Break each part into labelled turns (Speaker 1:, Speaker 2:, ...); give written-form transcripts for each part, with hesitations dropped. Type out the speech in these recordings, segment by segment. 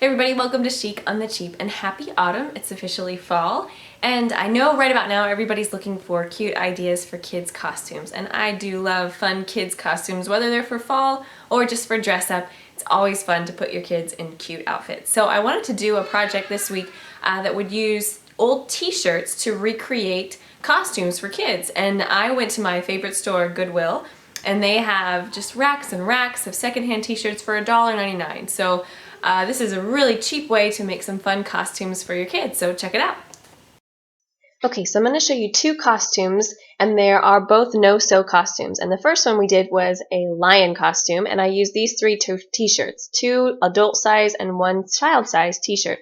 Speaker 1: Hey everybody, welcome to Chic on the Cheap, and happy autumn. It's officially fall, and I know right about now everybody's looking for cute ideas for kids' costumes, and I do love fun kids' costumes, whether they're for fall or just for dress up. It's always fun to put your kids in cute outfits. So I wanted to do a project this week that would use old t-shirts to recreate costumes for kids, and I went to my favorite store, Goodwill, and they have just racks and racks of secondhand t-shirts for $1.99. So this is a really cheap way to make some fun costumes for your kids, so check it out. Okay, so I'm going to show you two costumes, and they are both no-sew costumes. And the first one we did was a lion costume, and I used these three t-shirts, two adult size and one child size t-shirt.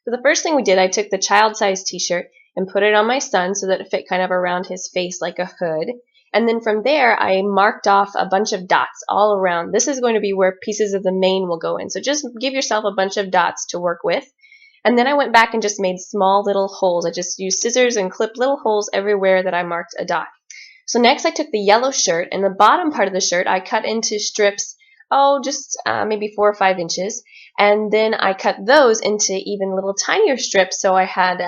Speaker 1: So the first thing we did, I took the child size t-shirt and put it on my son so that it fit kind of around his face like a hood. And then from there, I marked off a bunch of dots all around. This is going to be where pieces of the mane will go in. So just give yourself a bunch of dots to work with. And then I went back and just made small little holes. I just used scissors and clipped little holes everywhere that I marked a dot. So next I took the yellow shirt, and the bottom part of the shirt I cut into strips, just maybe 4 or 5 inches. And then I cut those into even little tinier strips, so I had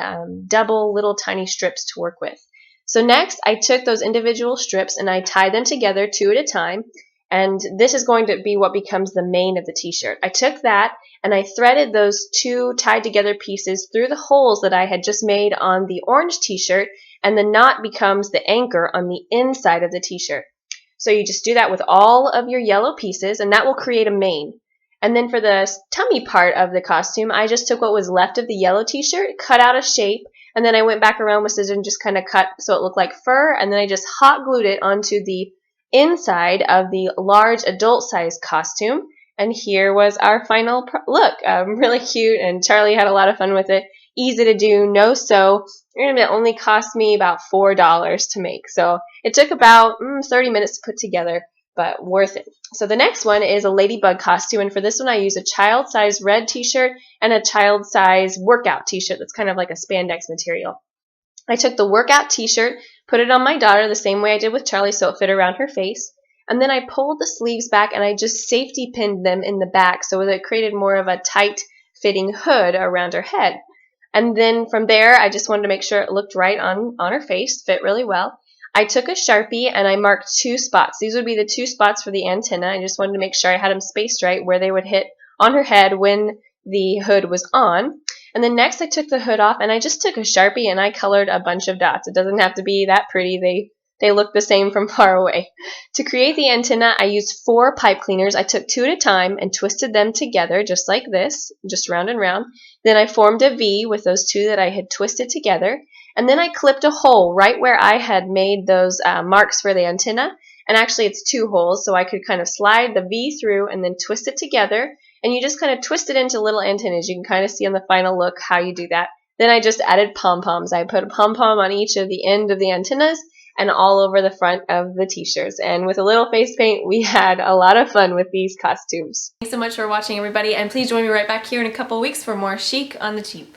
Speaker 1: double little tiny strips to work with. So next, I took those individual strips and I tied them together 2 at a time, and this is going to be what becomes the mane of the t-shirt. I took that and I threaded those 2 tied together pieces through the holes that I had just made on the orange t-shirt, and the knot becomes the anchor on the inside of the t-shirt. So you just do that with all of your yellow pieces, and that will create a mane. And then for the tummy part of the costume, I just took what was left of the yellow t-shirt, cut out a shape, and then I went back around with scissors and just kind of cut so it looked like fur, and then I just hot glued it onto the inside of the large adult size costume. And here was our final look. Really cute, and Charlie had a lot of fun with it. Easy to do, no sew. It only cost me about $4 to make. So it took about 30 minutes to put together, but worth it. So the next one is a ladybug costume, and for this one I use a child size red t-shirt and a child size workout t-shirt that's kind of like a spandex material. I took the workout t-shirt, put it on my daughter the same way I did with Charlie so it fit around her face, and then I pulled the sleeves back and I just safety pinned them in the back so that it created more of a tight fitting hood around her head. And then from there I just wanted to make sure it looked right on her face, fit really well. I took a Sharpie and I marked 2 spots. These would be the 2 spots for the antenna. I just wanted to make sure I had them spaced right where they would hit on her head when the hood was on. And then next I took the hood off and I just took a Sharpie and I colored a bunch of dots. It doesn't have to be that pretty. They look the same from far away. To create the antenna, I used 4 pipe cleaners. I took 2 at a time and twisted them together just like this, just round and round. Then I formed a V with those 2 that I had twisted together. And then I clipped a hole right where I had made those marks for the antenna. And actually it's 2 holes, so I could kind of slide the V through and then twist it together. And you just kind of twist it into little antennas. You can kind of see on the final look how you do that. Then I just added pom-poms. I put a pom-pom on each of the end of the antennas and all over the front of the t-shirts. And with a little face paint, we had a lot of fun with these costumes. Thanks so much for watching, everybody, and please join me right back here in a couple weeks for more Chic on the Cheap.